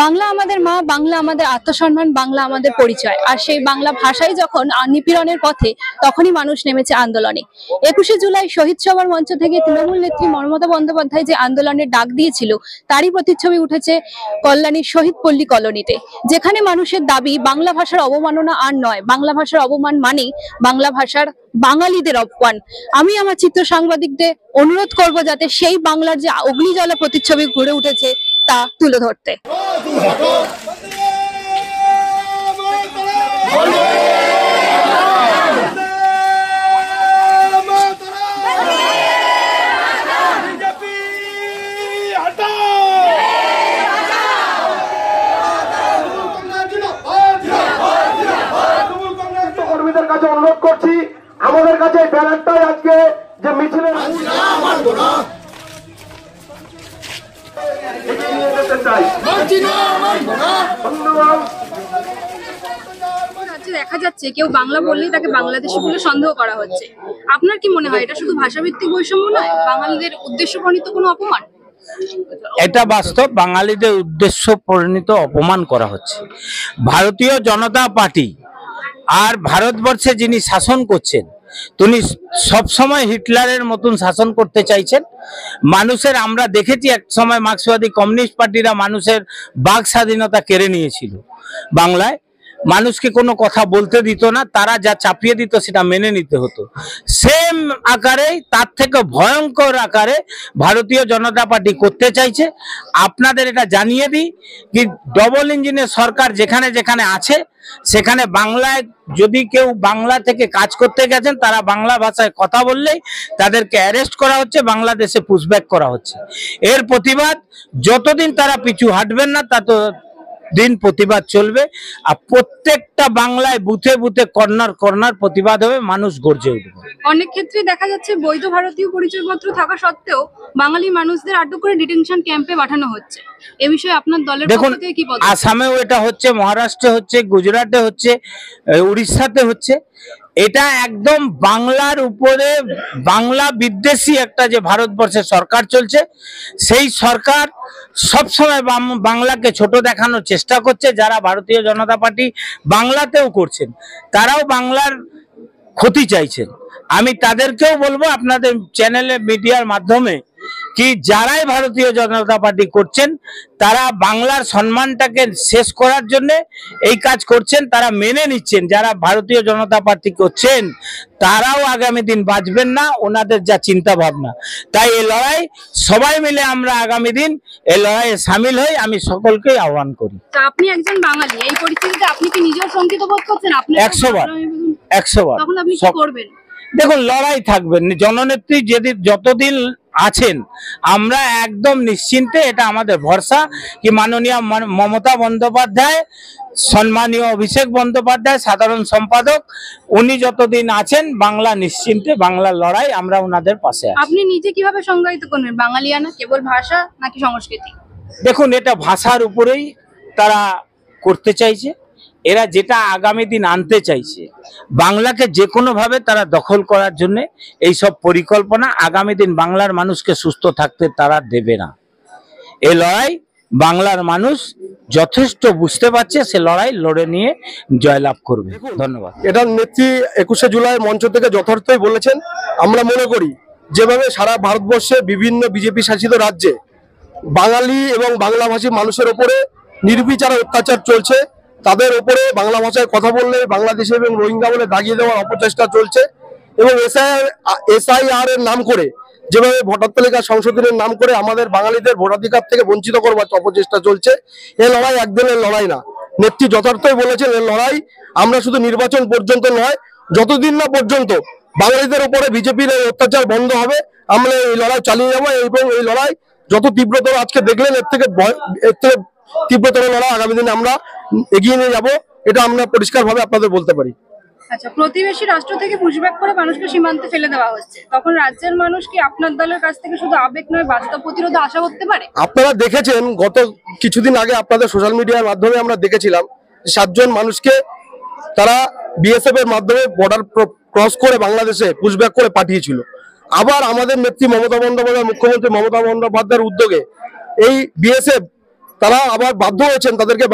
বাংলা আমাদের মা, বাংলা আমাদের আত্মসম্মান, বাংলা আমাদের পরিচয়। আর সেই বাংলা ভাষাই যখন নিপীড়নের পথে, তখনই মানুষ নেমেছে আন্দোলনে। 21শে জুলাই শহীদ সভার মঞ্চ থেকে তৃণমূল নেত্রী মমতা বন্দ্যোপাধ্যায় যে আন্দোলনের ডাক দিয়েছিল, তারই প্রতিচ্ছবি উঠেছে কল্যাণীর শহীদ পল্লী কলোনিতে, যেখানে মানুষের দাবি বাংলা ভাষার অবমাননা আর নয়, বাংলা ভাষার অবমান মানেই বাংলা ভাষার বাঙালিদের অপমান। আমি আমার চিত্র সাংবাদিকদের অনুরোধ করব যাতে সেই বাংলার যে অগ্নিজ্বালা প্রতিচ্ছবি ঘুরে উঠেছে তা তুলে ধরতে। কর্মীদের কাছে অনুরোধ করছি, আমাদের কাছে ব্যানারটাই আজকে যে মিছিলের দেখা যাচ্ছে কেউ বাংলা বললেই তাকে বাংলাদেশি বলে সন্দেহ করা হচ্ছে। আপনার কি মনে হয় এটা শুধু ভাষাভিত্তিক বৈষম্য নয়, বাঙালিদের উদ্দেশ্য প্রণীত কোনো অপমান? এটা বাস্তব, বাঙালিদের উদ্দেশ্য প্রণীত অপমান করা হচ্ছে। ভারতীয় জনতা পার্টি আর ভারতবর্ষে যিনি শাসন করছেন, তিনি সবসময় হিটলারের মতন শাসন করতে চাইছেন। মানুষের, আমরা দেখেছি এক সময় মার্ক্সবাদী কমিউনিস্ট পার্টিরা মানুষের বাক স্বাধীনতা কেড়ে নিয়েছিল। বাংলায় মানুষকে কোনো কথা বলতে দিত না, তারা যা চাপিয়ে দিত সেটা মেনে নিতে হতো। সেম আকারে, তার থেকে ভয়ঙ্কর আকারে ভারতীয় জনতা পার্টি করতে চাইছে। আপনাদের এটা জানিয়ে দিই কি, ডবল ইঞ্জিনের সরকার যেখানে যেখানে আছে, সেখানে বাংলায় যদি কেউ বাংলা থেকে কাজ করতে গেছেন, তারা বাংলা ভাষায় কথা বললেই তাদেরকে অ্যারেস্ট করা হচ্ছে, বাংলাদেশে পুশব্যাক করা হচ্ছে। এর প্রতিবাদ যতদিন তারা পিছু হাঁটবেন না, তত দিন প্রতিবাদ চলবে। আর প্রত্যেকটা বাংলায় বুথে বুথে কর্নার কর্নার প্রতিবাদ হবে, মানুষ গর্জে উঠবে। অনেক ক্ষেত্রে দেখা যাচ্ছে বৈধ ভারতীয় পরিচয়পত্র থাকা সত্ত্বেও বাঙালি মানুষদের আটক করে ডিটেনশন ক্যাম্পে পাঠানো হচ্ছে। এই বিষয়ে আপনার দলের পক্ষ থেকে কি বলবেন? আসামেও এটা হচ্ছে, মহারাষ্ট্রে হচ্ছে, গুজরাটে হচ্ছে, উড়িষ্যাতে হচ্ছে। এটা একদম বাংলার উপরে বাংলা বিদ্বেষী একটা যে ভারতবর্ষের সরকার চলছে, সেই সরকার সবসময় বাংলাকে ছোট দেখানোর চেষ্টা করছে। যারা ভারতীয় জনতা পার্টি বাংলাতেও করছেন, তারাও বাংলার ক্ষতি চাইছেন। আমি তাদেরকেও বলবো, আপনাদের চ্যানেলে মিডিয়ার মাধ্যমে, কি যারাই ভারতীয় জনতা পার্টি করছেন, তারা বাংলার সম্মানটাকে শেষ করার জন্য এই কাজ করছেন, তারা মেনে নিচ্ছেন। যারা ভারতীয় জনতা পার্টি করছেন তারাও আগামী দিন বাঁচবেন না, ওনাদের যা চিন্তা ভাবনা। তাই এই লড়াই সবাই মিলে আমরা আগামী দিন এই লড়াইয়ে সামিল হই, আমি সকলকেই আহ্বান করি। আপনি একজন বাঙালি, এই পরিস্থিতিতে আপনি কি নিজেও শঙ্কিত বোধ করছেন? আপনি 100 বার তখন আপনি কি করবেন? দেখুন, লড়াই থাকবেন। জননেত্রী যতদিন আছেন, আমরা একদম নিশ্চিন্তে, এটা আমাদের ভরসা কি মাননীয় মমতা বন্দ্যোপাধ্যায়, সম্মানীয় অভিষেক বন্দ্যোপাধ্যায় সাধারণ সম্পাদক, উনি যতদিন আছেন, বাংলা নিশ্চিন্তে, বাংলার লড়াই, আমরা ওনাদের পাশে আছি। আপনি নিজে কিভাবে সংজ্ঞায়িত করবেন বাঙালিয়ানা? কেবল ভাষা নাকি সংস্কৃতি? দেখুন, এটা ভাষার উপরেই তারা করতে চাইছে। এরা যেটা আগামী দিন আনতে চাইছে, বাংলাকে যে কোনোভাবে তারা দখল করার জন্য এই সব পরিকল্পনা, আগামী দিন বাংলার মানুষকে সুস্থ থাকতে তারা দেবে না। এই লড়াই বাংলার মানুষ যথেষ্ট বুঝতে পারছে, সে লড়াই লড়ে নিয়ে জয়লাভ করবে। ধন্যবাদ। এটা নেত্রী 21শে জুলাই মঞ্চ থেকে যথার্থই বলেছেন। আমরা মনে করি যেভাবে সারা ভারতবর্ষে বিভিন্ন বিজেপি শাসিত রাজ্যে বাঙালি এবং বাংলাভাষী মানুষের ওপরে নির্বিচারে অত্যাচার চলছে, তাদের উপরে বাংলা ভাষায় কথা বললে বাংলাদেশি এবং রোহিঙ্গা বলে দাগিয়ে দেওয়ার অপচেষ্টা চলছে, এবং এসআইআর এর নাম করে যেভাবে ভোটার তালিকা সংশোধনের নাম করে আমাদের বাঙালিদের ভোটাধিকার থেকে বঞ্চিত করবার অপচেষ্টা চলছে। এই লড়াই একদিনের লড়াই না। নেত্রী যথার্থই বলেছেন, এই লড়াই আমরা শুধু নির্বাচন পর্যন্ত নয়, যতদিন না পর্যন্ত বাঙালিদের উপরে বিজেপির অত্যাচার বন্ধ হবে, আমরা এই লড়াই চালিয়ে যাবো। এবং এই লড়াই যত তীব্রতর আজকে দেখলেন, এর থেকে তীব্রতর লড়াই আগামী দিনে আমরা এগিয়ে নিয়ে যাবো, এটা আমরা পরিষ্কারভাবে আপনাদের বলতে পারি। আচ্ছা, প্রতিবেশী রাষ্ট্র থেকে পুশব্যাক করে মানুষকে সীমান্তে ফেলে দেওয়া হচ্ছে, তখন রাজ্যের মানুষ কি আপনার দলের কাছ থেকে শুধু আবেগ নয়, বাস্তব প্রতিরোধ আশা করতে পারে? আপনারা দেখেছেন, গত কিছুদিন আগে আপনাদের সোশ্যাল মিডিয়ার মাধ্যমে আমরা দেখেছিলাম 7 জন মানুষকে তারা বিএসএফ এর মাধ্যমে বর্ডার ক্রস করে বাংলাদেশে পুশব্যাক করে পাঠিয়েছিল। আবার আমাদের নেত্রী মমতা বন্দ্যোপাধ্যায়, মুখ্যমন্ত্রী মমতা বন্দ্যোপাধ্যায়ের উদ্যোগে এই বিএসএফ তারা আবার বাধ্য হয়েছেন তাদেরকে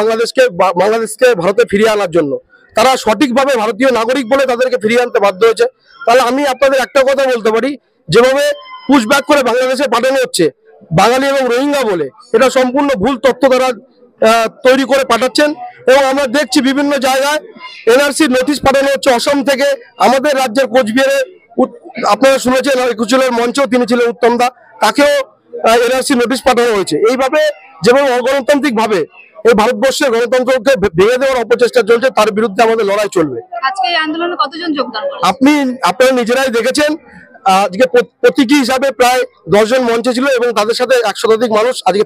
বাংলাদেশকে ভারতে ফিরিয়ে আনার জন্য। তারা সঠিকভাবে ভারতীয় নাগরিক বলে তাদেরকে ফিরিয়ে আনতে বাধ্য হয়েছে। তাহলে আমি আপনাদের একটা কথা বলতে পারি, যেভাবে পুশব্যাক করে বাংলাদেশে পাঠানো হচ্ছে বাঙালি এবং রোহিঙ্গা বলে, এটা সম্পূর্ণ ভুল তথ্য তারা তৈরি করে পাঠাচ্ছেন। এবং আমরা দেখছি বিভিন্ন জায়গায় এনআরসি নোটিশ পাঠানো হচ্ছে অসম থেকে। আমাদের রাজ্যের কোচবিহারে আপনারা শুনেছেন 21 জুলাইয়ের মঞ্চেও তিনি ছিলেন, উত্তম দা, তাকেও এনআরসি নোটিশ পাঠানো হয়েছে। এইভাবে যেভাবে অগণতান্ত্রিক ভাবে এই ভারতবর্ষের গণতন্ত্রকে ভেঙে দেওয়ার অপচেষ্টা চলছে, তার বিরুদ্ধে আমাদের লড়াই চলবে। আজকে এই আন্দোলনে কতজন যোগদান করলেন? আপনারা নিজেরাই দেখেছেন, আজকে প্রতীকী হিসাবে প্রায় 10 জন মঞ্চে ছিল এবং তাদের সাথে 100 শতাধিক মানুষ আজকে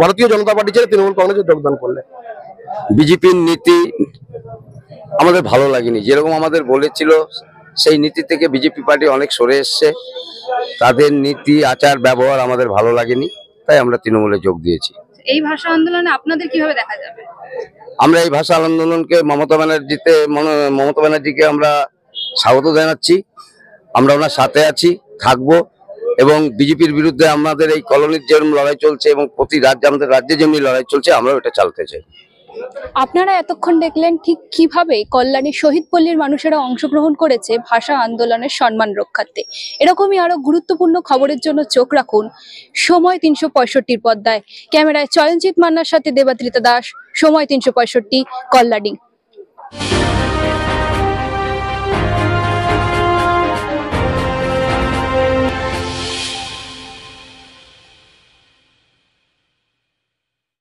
ভারতীয় জনতা পার্টি ছেড়ে তৃণমূল কংগ্রেসে যোগদান করলেন। বিজেপির নীতি আমাদের ভালো লাগেনি, যেরকম আমাদের বলেছিল সেই নীতি থেকে বিজেপি পার্টি অনেক সরে এসছে। তাদের নীতি আচার ব্যবহার আমাদের ভালো লাগেনি, তাই আমরা তৃণমূলে যোগ দিয়েছি। এই ভাষা আন্দোলনে আপনাদের কিভাবে দেখা যাবে? আমরা এই ভাষা আন্দোলনকে মমতা ব্যানার্জিকে আমরা স্বাগত জানাচ্ছি। আমরা ওনার সাথে আছি, থাকবো, এবং বিজেপির বিরুদ্ধে আমাদের এই কলোনির যেরকম লড়াই চলছে এবং প্রতি রাজ্যে আমাদের রাজ্যে যেমনি লড়াই চলছে, আমরা ওটা চালাতে চাই। আপনারা এতক্ষণ দেখলেন ঠিক কিভাবে কল্যাণী শহীদ পল্লীর মানুষেরা অংশগ্রহণ করেছে ভাষা আন্দোলনের সম্মান রক্ষার্থে। এরকমই আরো গুরুত্বপূর্ণ খবরের জন্য চোখ রাখুন সময় 365 পর্দায়। ক্যামেরায় চয়নজিৎ মান্নার সাথে দেবাত্রিতা দাস, সময় 365, কল্যাণী।